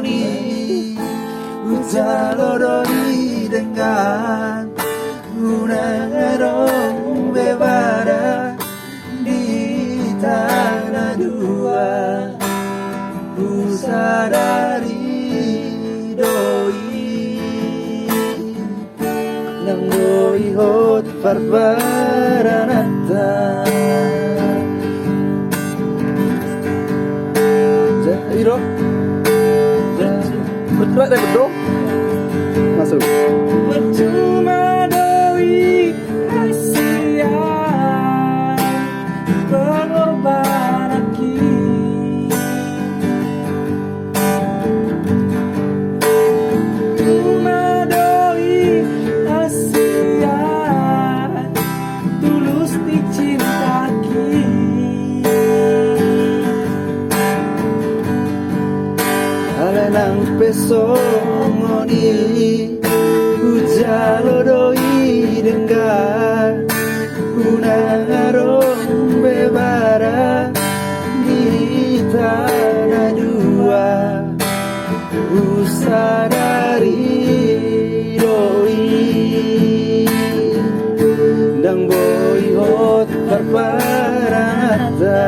ngoni ujaloroi dengan unarong bebara di tanah dua ku sadari doi nang doi hot barbaranata Iro betul ada betul masuk percuma doi kasihan pengorbanan percuma doi kasihan tulus dicinta nang peso ngoni ujaloroi dengan unarong bebara di tanah dua usadari doi dang boy hot barbaranata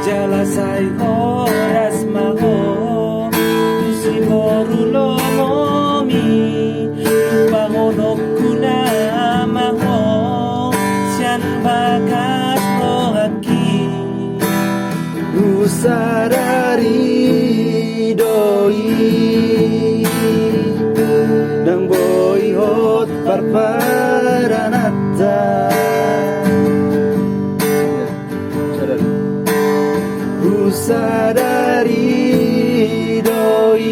Jalasay oras maho si morulo momi bangonok kuna maho sian bagas mo aki usadari doi nang boy hot barbaranata sadari doi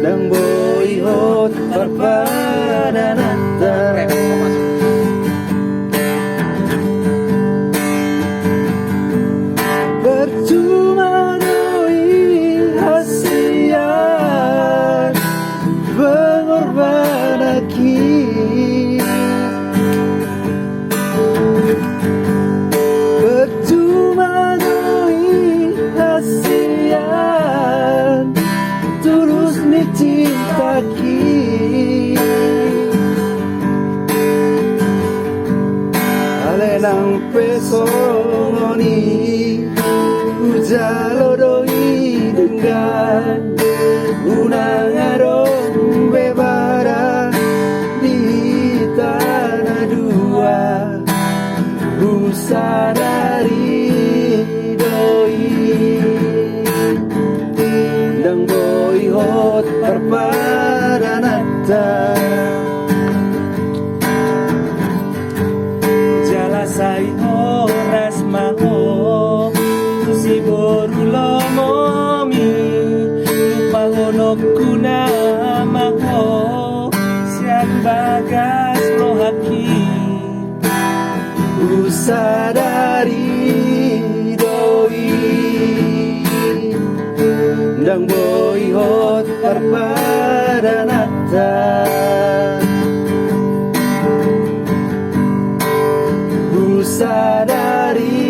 nang boy hot barbaranata percuma doi hasian pengorbanan tulus dicinta alenang peso ngoni ujaloroi dengan unarong bebara di tanah dua usadari dang boy hot barbaranata jalasay oras maho si borulo momi lupangonok kuna maho sian bagas lohaki usadari doi dang boy hot barbaranata usadari